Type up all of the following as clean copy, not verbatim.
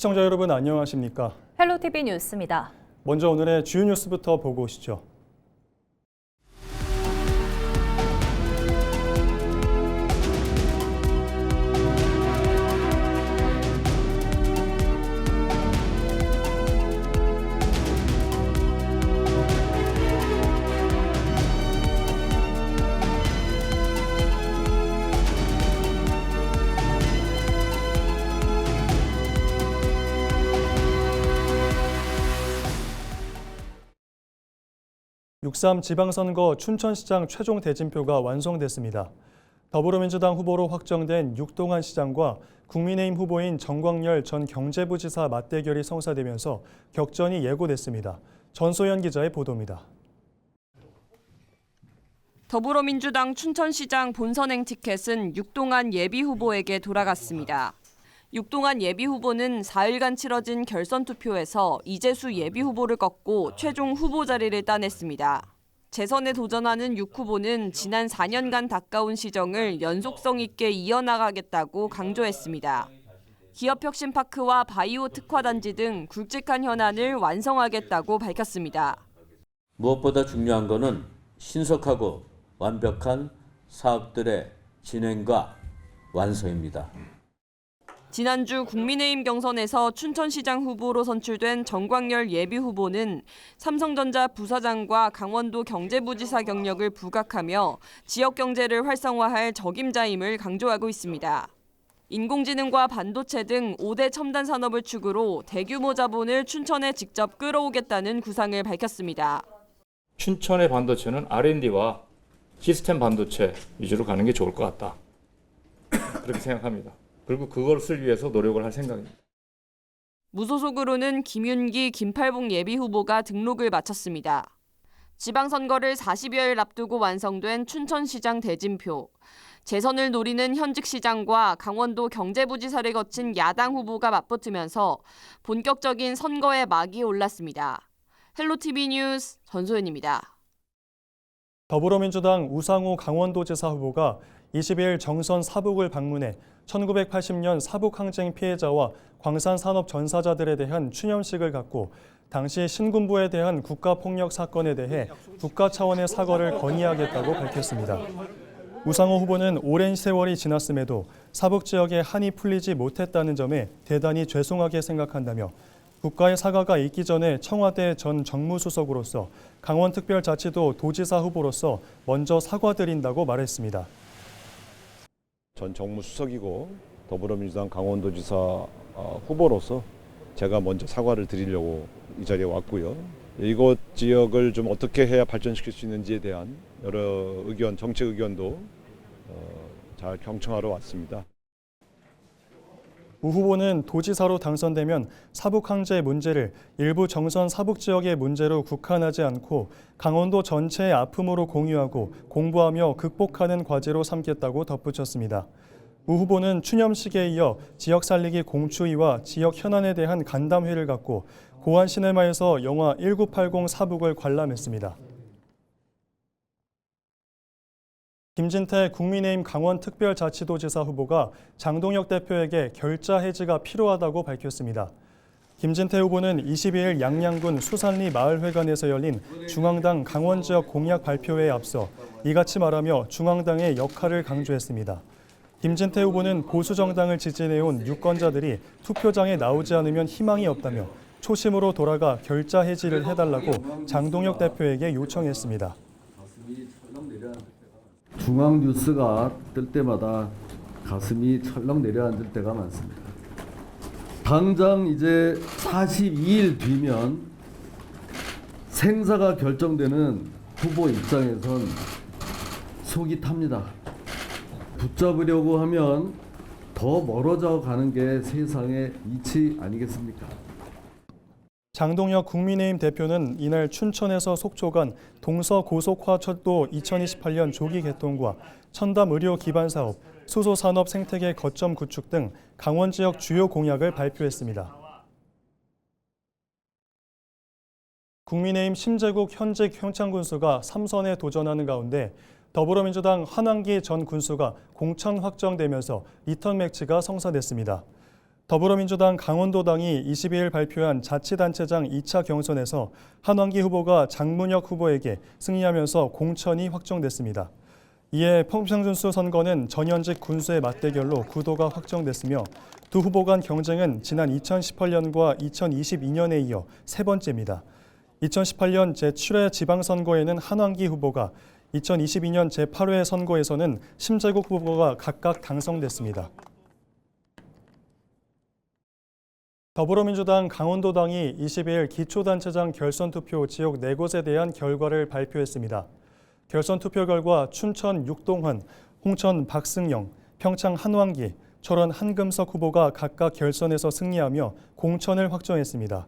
시청자 여러분 안녕하십니까? 헬로티비 뉴스입니다. 먼저 오늘의 주요 뉴스부터 보고 오시죠. (6.3) 지방선거 춘천시장 최종 대진표가 완성됐습니다. 더불어민주당 후보로 확정된 육동한 시장과 국민의힘 후보인 정광열 전 경제부지사 맞대결이 성사되면서 격전이 예고됐습니다. 전소연 기자의 보도입니다. 더불어민주당 춘천시장 본선행 티켓은 육동한 예비후보에게 돌아갔습니다. 육동한 예비후보는 4일간 치러진 결선투표에서 이재수 예비후보를 꺾고 최종 후보 자리를 따냈습니다. 재선에 도전하는 육 후보는 지난 4년간 닦아온 시정을 연속성 있게 이어나가겠다고 강조했습니다. 기업혁신파크와 바이오 특화단지 등 굵직한 현안을 완성하겠다고 밝혔습니다. 무엇보다 중요한 것은 신속하고 완벽한 사업들의 진행과 완성입니다. 지난주 국민의힘 경선에서 춘천시장 후보로 선출된 정광열 예비후보는 삼성전자 부사장과 강원도 경제부지사 경력을 부각하며 지역 경제를 활성화할 적임자임을 강조하고 있습니다. 인공지능과 반도체 등 5대 첨단 산업을 축으로 대규모 자본을 춘천에 직접 끌어오겠다는 구상을 밝혔습니다. 춘천의 반도체는 R&D와 시스템 반도체 위주로 가는 게 좋을 것 같다. 그렇게 생각합니다. 그리고 그것을 위해서 노력을 할 생각입니다. 무소속으로는 김윤기, 김팔봉 예비후보가 등록을 마쳤습니다. 지방선거를 40여일 앞두고 완성된 춘천시장 대진표. 재선을 노리는 현직 시장과 강원도 경제부지사를 거친 야당 후보가 맞붙으면서 본격적인 선거의 막이 올랐습니다. 헬로티비 뉴스 전소연입니다. 더불어민주당 우상호 강원도지사 후보가 22일 정선 사북을 방문해 1980년 사북항쟁 피해자와 광산산업 전사자들에 대한 추념식을 갖고 당시 신군부에 대한 국가폭력 사건에 대해 국가 차원의 사과를 건의하겠다고 밝혔습니다. 우상호 후보는 오랜 세월이 지났음에도 사북 지역에 한이 풀리지 못했다는 점에 대단히 죄송하게 생각한다며 국가의 사과가 있기 전에 청와대 전 정무수석으로서 강원특별자치도 도지사 후보로서 먼저 사과드린다고 말했습니다. 전 정무수석이고 더불어민주당 강원도지사 후보로서 제가 먼저 사과를 드리려고 이 자리에 왔고요. 이곳 지역을 좀 어떻게 해야 발전시킬 수 있는지에 대한 여러 의견, 정책 의견도 잘 경청하러 왔습니다. 우 후보는 도지사로 당선되면 사북항제 문제를 일부 정선 사북 지역의 문제로 국한하지 않고 강원도 전체의 아픔으로 공유하고 공부하며 극복하는 과제로 삼겠다고 덧붙였습니다. 우 후보는 추념식에 이어 지역 살리기 공추위와 지역 현안에 대한 간담회를 갖고 고안 시네마에서 영화 1980 사북을 관람했습니다. 김진태 국민의힘 강원특별자치도지사 후보가 장동혁 대표에게 결자 해지가 필요하다고 밝혔습니다. 김진태 후보는 22일 양양군 수산리 마을회관에서 열린 중앙당 강원지역 공약 발표회에 앞서 이같이 말하며 중앙당의 역할을 강조했습니다. 김진태 후보는 보수정당을 지지해온 유권자들이 투표장에 나오지 않으면 희망이 없다며 초심으로 돌아가 결자 해지를 해달라고 장동혁 대표에게 요청했습니다. 중앙 뉴스가 뜰 때마다 가슴이 철렁 내려앉을 때가 많습니다. 당장 이제 42일 뒤면 생사가 결정되는 후보 입장에선 속이 탑니다. 붙잡으려고 하면 더 멀어져 가는 게 세상의 이치 아니겠습니까? 장동혁 국민의힘 대표는 이날 춘천에서 속초 간 동서고속화철도 2028년 조기 개통과 첨단 의료 기반 사업, 수소산업 생태계 거점 구축 등 강원 지역 주요 공약을 발표했습니다. 국민의힘 심재국 현직 평창군수가 3선에 도전하는 가운데 더불어민주당 한왕기 전 군수가 공천 확정되면서 리턴 매치가 성사됐습니다. 더불어민주당 강원도당이 22일 발표한 자치단체장 2차 경선에서 한왕기 후보가 장문혁 후보에게 승리하면서 공천이 확정됐습니다. 이에 평평준수 선거는 전현직 군수의 맞대결로 구도가 확정됐으며 두 후보 간 경쟁은 지난 2018년과 2022년에 이어 세 번째입니다. 2018년 제7회 지방선거에는 한왕기 후보가, 2022년 제8회 선거에서는 심재국 후보가 각각 당선됐습니다. 더불어민주당 강원도당이 22일 기초단체장 결선투표 지역 4곳에 대한 결과를 발표했습니다. 결선투표 결과 춘천 육동환, 홍천 박승영, 평창 한왕기, 철원 한금석 후보가 각각 결선에서 승리하며 공천을 확정했습니다.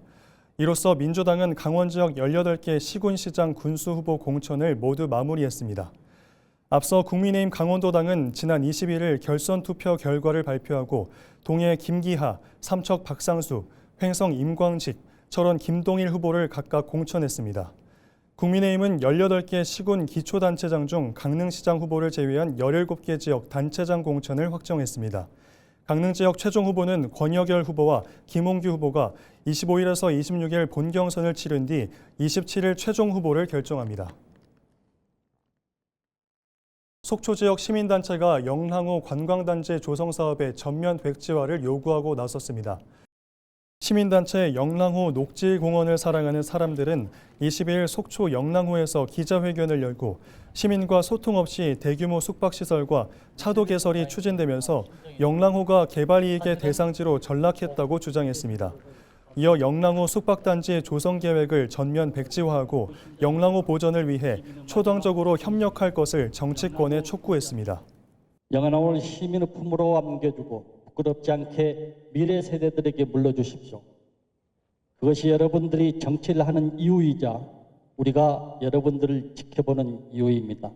이로써 민주당은 강원 지역 18개 시군시장 군수 후보 공천을 모두 마무리했습니다. 앞서 국민의힘 강원도당은 지난 21일 결선투표 결과를 발표하고 동해 김기하, 삼척 박상수, 횡성 임광직, 철원 김동일 후보를 각각 공천했습니다. 국민의힘은 18개 시군 기초단체장 중 강릉시장 후보를 제외한 17개 지역 단체장 공천을 확정했습니다. 강릉 지역 최종 후보는 권여결 후보와 김홍규 후보가 25일에서 26일 본경선을 치른 뒤 27일 최종 후보를 결정합니다. 속초 지역 시민단체가 영랑호 관광단지 조성 사업의 전면 백지화를 요구하고 나섰습니다. 시민단체 영랑호 녹지공원을 사랑하는 사람들은 22일 속초 영랑호에서 기자회견을 열고 시민과 소통 없이 대규모 숙박시설과 차도 개설이 추진되면서 영랑호가 개발 이익의 대상지로 전락했다고 주장했습니다. 이어 영랑호 숙박단지 조성 계획을 전면 백지화하고 영랑호 보전을 위해 초당적으로 협력할 것을 정치권에 촉구했습니다. 영랑호를 시민의 품으로 안겨주고 부끄럽지 않게 미래 세대들에게 물려주십시오. 그것이 여러분들이 정치를 하는 이유이자 우리가 여러분들을 지켜보는 이유입니다.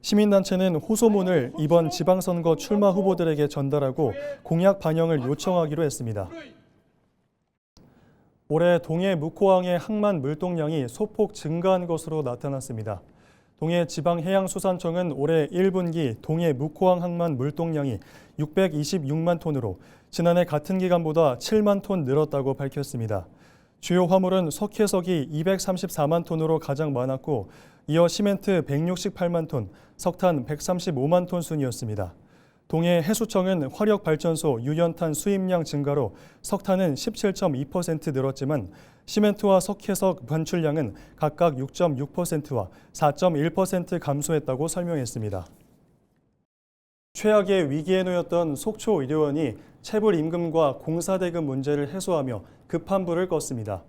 시민단체는 호소문을 이번 지방선거 출마 후보들에게 전달하고 공약 반영을 요청하기로 했습니다. 올해 동해 묵호항의 항만 물동량이 소폭 증가한 것으로 나타났습니다. 동해지방해양수산청은 올해 1분기 동해 묵호항 항만 물동량이 626만 톤으로 지난해 같은 기간보다 7만 톤 늘었다고 밝혔습니다. 주요 화물은 석회석이 234만 톤으로 가장 많았고 이어 시멘트 168만 톤, 석탄 135만 톤 순이었습니다. 동해해수청은 화력발전소 유연탄 수입량 증가로 석탄은 17.2% 늘었지만 시멘트와 석회석 반출량은 각각 6.6%와 4.1% 감소했다고 설명했습니다. 최악의 위기에 놓였던 속초 의료원이 체불 임금과 공사대금 문제를 해소하며 급한 불을 껐습니다.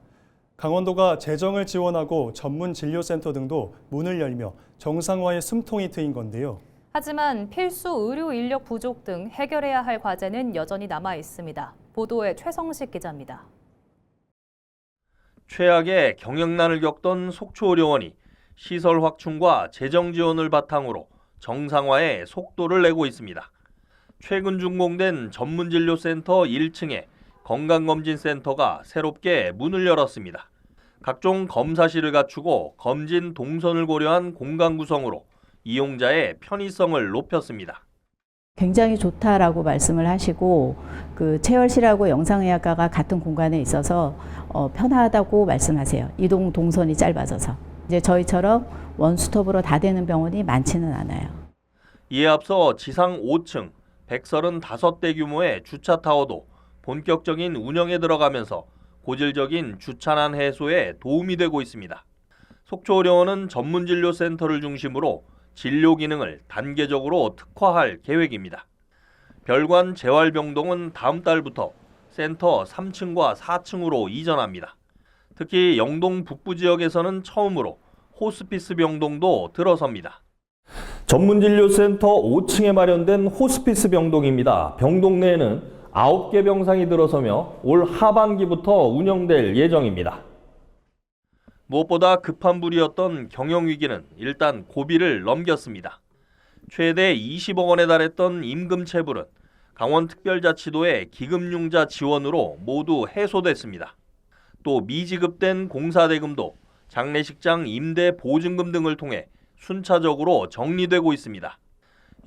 강원도가 재정을 지원하고 전문 진료센터 등도 문을 열며 정상화의 숨통이 트인 건데요. 하지만 필수 의료 인력 부족 등 해결해야 할 과제는 여전히 남아 있습니다. 보도에 최성식 기자입니다. 최악의 경영난을 겪던 속초의료원이 시설 확충과 재정 지원을 바탕으로 정상화에 속도를 내고 있습니다. 최근 준공된 전문진료센터 1층에 건강검진센터가 새롭게 문을 열었습니다. 각종 검사실을 갖추고 검진 동선을 고려한 공간 구성으로 이용자의 편의성을 높였습니다. 굉장히 좋다라고 말씀을 하시고 그 체열실하고 영상의학과가 같은 공간에 있어서 편하다고 말씀하세요. 이동 동선이 짧아져서. 이제 저희처럼 원스톱으로 다 되는 병원이 많지는 않아요. 이에 앞서 지상 5층 135대 규모의 주차타워도 본격적인 운영에 들어가면서 고질적인 주차난 해소에 도움이 되고 있습니다. 속초의료원은 전문진료센터를 중심으로 진료 기능을 단계적으로 특화할 계획입니다. 별관 재활병동은 다음 달부터 센터 3층과 4층으로 이전합니다. 특히 영동 북부 지역에서는 처음으로 호스피스 병동도 들어섭니다. 전문진료센터 5층에 마련된 호스피스 병동입니다. 병동 내에는 9개 병상이 들어서며 올 하반기부터 운영될 예정입니다. 무엇보다 급한 불이었던 경영위기는 일단 고비를 넘겼습니다. 최대 20억 원에 달했던 임금 체불은 강원특별자치도의 기금융자 지원으로 모두 해소됐습니다. 또 미지급된 공사대금도 장례식장 임대 보증금 등을 통해 순차적으로 정리되고 있습니다.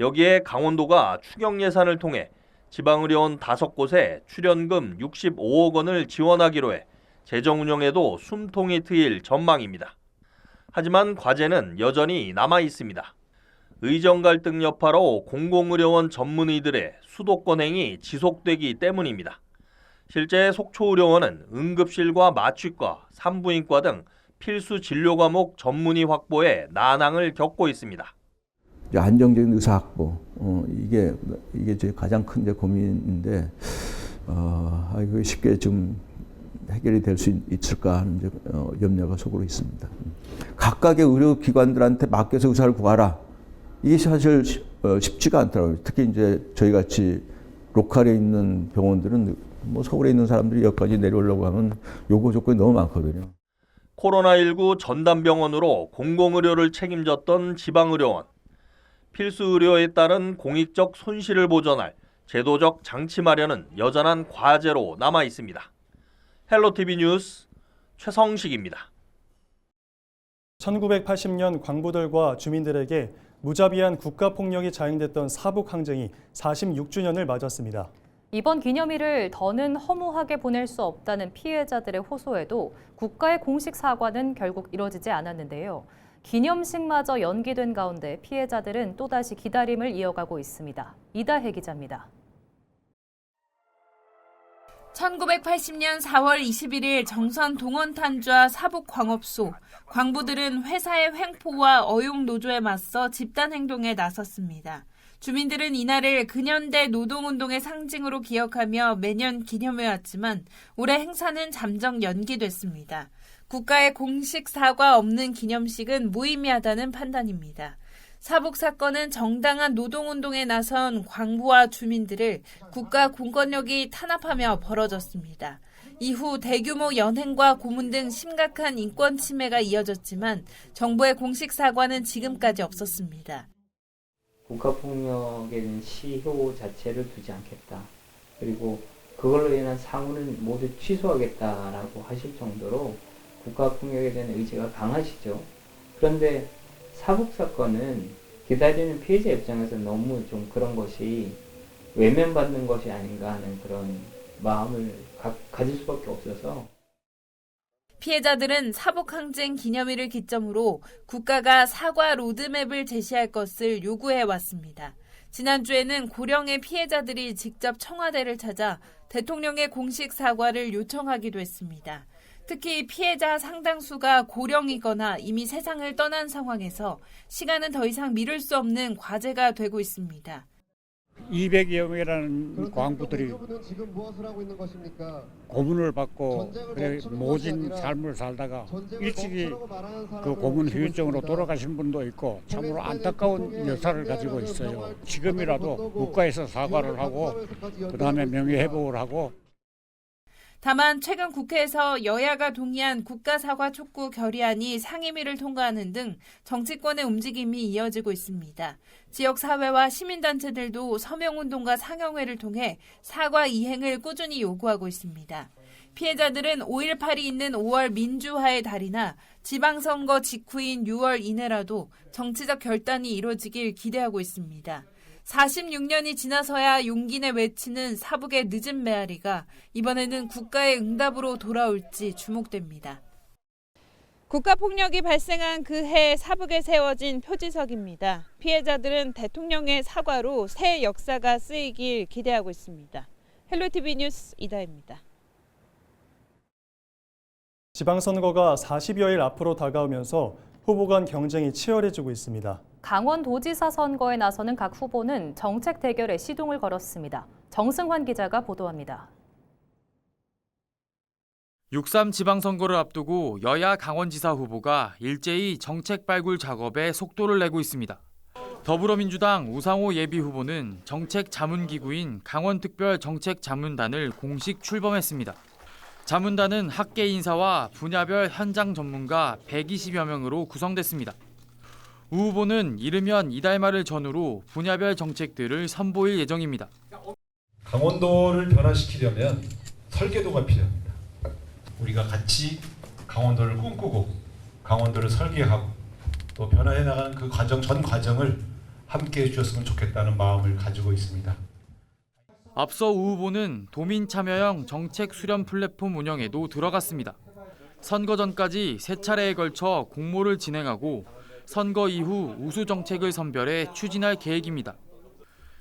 여기에 강원도가 추경 예산을 통해 지방의료원 5곳에 출연금 65억 원을 지원하기로 해 재정 운영에도 숨통이 트일 전망입니다. 하지만 과제는 여전히 남아 있습니다. 의정 갈등 여파로 공공의료원 전문의들의 수도권 행위 지속되기 때문입니다. 실제 속초의료원은 응급실과 마취과, 산부인과 등 필수 진료 과목 전문의 확보에 난항을 겪고 있습니다. 안정적인 의사 확보, 이게 제 가장 큰 고민인데, 이거 쉽게 좀 해결이 될 수 있을까 하는 염려가 속으로 있습니다. 각각의 의료기관들한테 맡겨서 의사를 구하라. 이게 사실 쉽지가 않더라고요. 특히 이제 저희 같이 로컬에 있는 병원들은 뭐 서울에 있는 사람들이 여기까지 내려오려고 하면 요구 조건이 너무 많거든요. 코로나19 전담병원으로 공공의료를 책임졌던 지방의료원. 필수의료에 따른 공익적 손실을 보전할 제도적 장치 마련은 여전한 과제로 남아 있습니다. 헬로티비 뉴스 최성식입니다. 1980년 광부들과 주민들에게 무자비한 국가폭력이 자행됐던 사북항쟁이 46주년을 맞았습니다. 이번 기념일을 더는 허무하게 보낼 수 없다는 피해자들의 호소에도 국가의 공식 사과는 결국 이뤄지지 않았는데요. 기념식마저 연기된 가운데 피해자들은 또다시 기다림을 이어가고 있습니다. 이다혜 기자입니다. 1980년 4월 21일 정선 동원탄좌 사북광업소, 광부들은 회사의 횡포와 어용노조에 맞서 집단행동에 나섰습니다. 주민들은 이날을 근현대 노동운동의 상징으로 기억하며 매년 기념해왔지만 올해 행사는 잠정 연기됐습니다. 국가의 공식 사과 없는 기념식은 무의미하다는 판단입니다. 사북 사건은 정당한 노동운동에 나선 광부와 주민들을 국가 공권력이 탄압하며 벌어졌습니다. 이후 대규모 연행과 고문 등 심각한 인권 침해가 이어졌지만 정부의 공식 사과는 지금까지 없었습니다. 국가폭력에 대한 시효 자체를 두지 않겠다. 그리고 그걸로 인한 사고는 모두 취소하겠다라고 하실 정도로 국가폭력에 대한 의지가 강하시죠. 그런데 사북 사건은 기다리는 피해자 입장에서 너무 좀 그런 것이 외면받는 것이 아닌가 하는 그런 마음을 가질 수밖에 없어서 피해자들은 사북항쟁 기념일을 기점으로 국가가 사과 로드맵을 제시할 것을 요구해 왔습니다. 지난주에는 고령의 피해자들이 직접 청와대를 찾아 대통령의 공식 사과를 요청하기도 했습니다. 특히 피해자 상당수가 고령이거나 이미 세상을 떠난 상황에서 시간은 더 이상 미룰 수 없는 과제가 되고 있습니다. 200여 명이라는 광부들이 고문을 받고 그래 모진 삶을 살다가 일찍이 그 고문 후유증으로 돌아가신 분도 있고 참으로 안타까운 역사를 가지고 있어요. 지금이라도 국가에서 사과를 하고 그다음에 명예회복을 하고. 다만 최근 국회에서 여야가 동의한 국가사과 촉구 결의안이 상임위를 통과하는 등 정치권의 움직임이 이어지고 있습니다. 지역사회와 시민단체들도 서명운동과 상영회를 통해 사과 이행을 꾸준히 요구하고 있습니다. 피해자들은 5.18이 있는 5월 민주화의 달이나 지방선거 직후인 6월 이내라도 정치적 결단이 이뤄지길 기대하고 있습니다. 46년이 지나서야 용기 내 외치는 사북의 늦은 메아리가 이번에는 국가의 응답으로 돌아올지 주목됩니다. 국가폭력이 발생한 그 해 사북에 세워진 표지석입니다. 피해자들은 대통령의 사과로 새 역사가 쓰이길 기대하고 있습니다. 헬로티비 뉴스 이다혜입니다. 지방선거가 40여일 앞으로 다가오면서 후보 간 경쟁이 치열해지고 있습니다. 강원도지사 선거에 나서는 각 후보는 정책 대결에 시동을 걸었습니다. 정승환 기자가 보도합니다. 6.3 지방선거를 앞두고 여야 강원지사 후보가 일제히 정책 발굴 작업에 속도를 내고 있습니다. 더불어민주당 우상호 예비후보는 정책 자문기구인 강원특별정책자문단을 공식 출범했습니다. 자문단은 학계 인사와 분야별 현장 전문가 120여 명으로 구성됐습니다. 우 후보는 이르면 이달 말을 전후로 분야별 정책들을 선보일 예정입니다. 강원도를 변화시키려면 설계도가 필요합니다. 우리가 같이 강원도를 꿈꾸고 강원도를 설계하고 또 변화해 나가는 그 과정 전 과정을 함께 해주셨으면 좋겠다는 마음을 가지고 있습니다. 앞서 우 후보는 도민 참여형 정책 수렴 플랫폼 운영에도 들어갔습니다. 선거 전까지 3차례에 걸쳐 공모를 진행하고 선거 이후 우수 정책을 선별해 추진할 계획입니다.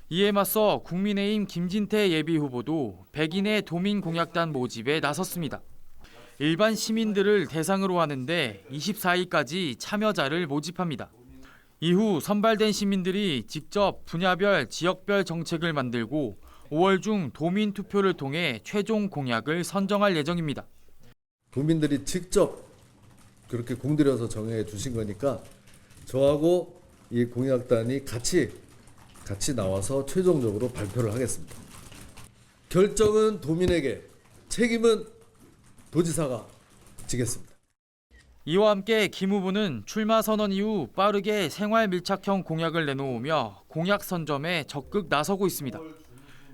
이에 맞서 국민의힘 김진태 예비후보도 백인의 도민 공약단 모집에 나섰습니다. 일반 시민들을 대상으로 하는데 24일까지 참여자를 모집합니다. 이후 선발된 시민들이 직접 분야별, 지역별 정책을 만들고 5월 중 도민 투표를 통해 최종 공약을 선정할 예정입니다. 도민들이 직접 그렇게 공들여서 정해 주신 거니까 저하고 이 공약단이 같이 나와서 최종적으로 발표를 하겠습니다. 결정은 도민에게, 책임은 도지사가 지겠습니다. 이와 함께 김 후보는 출마 선언 이후 빠르게 생활 밀착형 공약을 내놓으며 공약 선점에 적극 나서고 있습니다.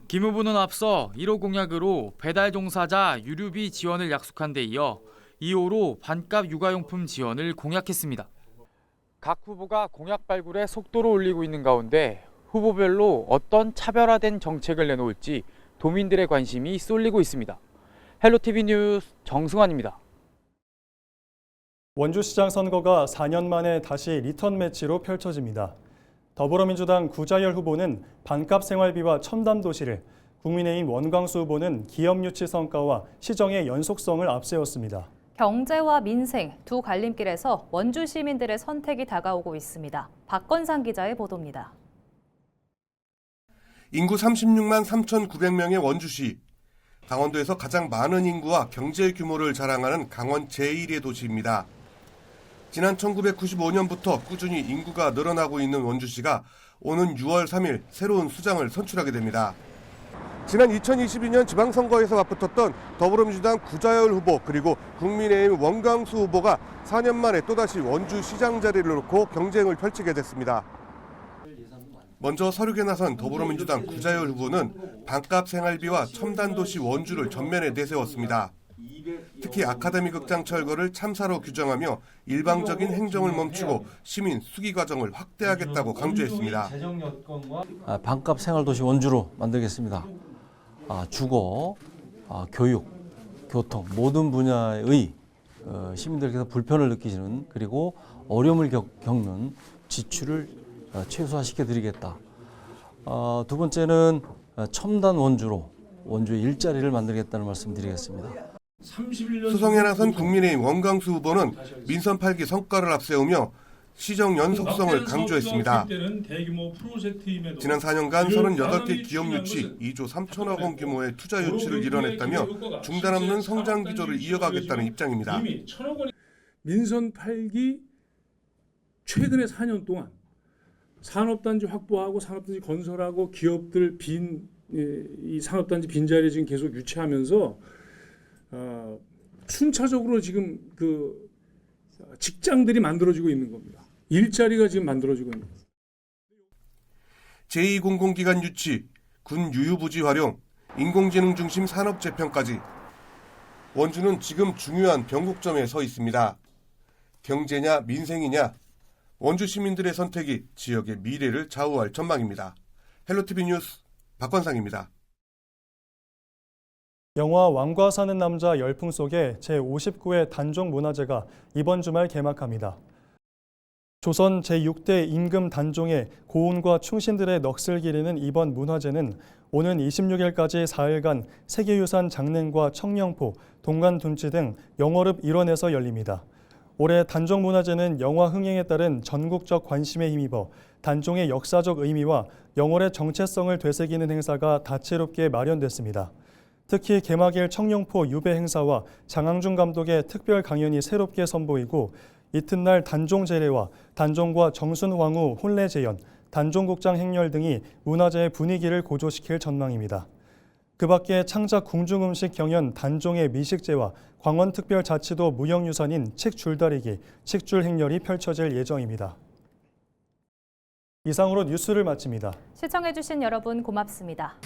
김 후보는 앞서 1호 공약으로 배달 종사자 유류비 지원을 약속한 데 이어 2호로 반값 육아용품 지원을 공약했습니다. 각 후보가 공약 발굴에 속도를 올리고 있는 가운데 후보별로 어떤 차별화된 정책을 내놓을지 도민들의 관심이 쏠리고 있습니다. 헬로티비 뉴스 정승환입니다. 원주시장 선거가 4년 만에 다시 리턴 매치로 펼쳐집니다. 더불어민주당 구자열 후보는 반값 생활비와 첨단 도시를, 국민의힘 원광수 후보는 기업 유치 성과와 시정의 연속성을 앞세웠습니다. 경제와 민생 두 갈림길에서 원주 시민들의 선택이 다가오고 있습니다. 박건상 기자의 보도입니다. 인구 36만 3,900명의 원주시. 강원도에서 가장 많은 인구와 경제 규모를 자랑하는 강원 제1의 도시입니다. 지난 1995년부터 꾸준히 인구가 늘어나고 있는 원주시가 오는 6월 3일 새로운 수장을 선출하게 됩니다. 지난 2022년 지방선거에서 맞붙었던 더불어민주당 구자열 후보 그리고 국민의힘 원광수 후보가 4년 만에 또다시 원주시장 자리를 놓고 경쟁을 펼치게 됐습니다. 먼저 서륙에 나선 더불어민주당 구자열 후보는 반값 생활비와 첨단도시 원주를 전면에 내세웠습니다. 특히 아카데미 극장 철거를 참사로 규정하며 일방적인 행정을 멈추고 시민 수기 과정을 확대하겠다고 강조했습니다. 반값 생활도시 원주로 만들겠습니다. 주거, 교육, 교통 모든 분야의 시민들께서 불편을 느끼시는 그리고 어려움을 겪는 지출을 최소화시켜드리겠다. 두 번째는 첨단 원주로 원주의 일자리를 만들겠다는 말씀드리겠습니다. 수성에 나선 국민의힘 원광수 후보는 민선 8기 성과를 앞세우며 시정 연속성을 강조했습니다. 지난 4년간 38개 기업 유치 2조 3천억 원 규모의 투자 유치를 이뤄냈다며 중단 없는 성장 기조를 이어가겠다는 입장입니다. 민선 8기 최근의 4년 동안 산업단지 확보하고 산업단지 건설하고 기업들 이 산업단지 빈자리 지금 계속 유치하면서 순차적으로 지금 그 직장들이 만들어지고 있는 겁니다. 일자리가 지금 만들어지고 있는 겁니다. 제2공공기관 유치, 군 유유부지 활용, 인공지능 중심 산업 재편까지 원주는 지금 중요한 변곡점에 서 있습니다. 경제냐 민생이냐, 원주 시민들의 선택이 지역의 미래를 좌우할 전망입니다. 헬로티비 뉴스 박건상입니다. 영화 왕과 사는 남자 열풍 속에 제59회 단종문화제가 이번 주말 개막합니다. 조선 제6대 임금 단종의 고운과 충신들의 넋을 기리는 이번 문화제는 오는 26일까지 4일간 세계유산 장릉과 청령포, 동간둔치 등 영월읍 일원에서 열립니다. 올해 단종문화제는 영화 흥행에 따른 전국적 관심에 힘입어 단종의 역사적 의미와 영월의 정체성을 되새기는 행사가 다채롭게 마련됐습니다. 특히 개막일 청룡포 유배 행사와 장항준 감독의 특별 강연이 새롭게 선보이고 이튿날 단종 제례와 단종과 정순황후 혼례 재연, 단종국장 행렬 등이 문화제의 분위기를 고조시킬 전망입니다. 그 밖에 창작 궁중음식 경연 단종의 미식제와 광원특별자치도 무형유산인 칡줄다리기, 칡줄 행렬이 펼쳐질 예정입니다. 이상으로 뉴스를 마칩니다. 시청해주신 여러분 고맙습니다.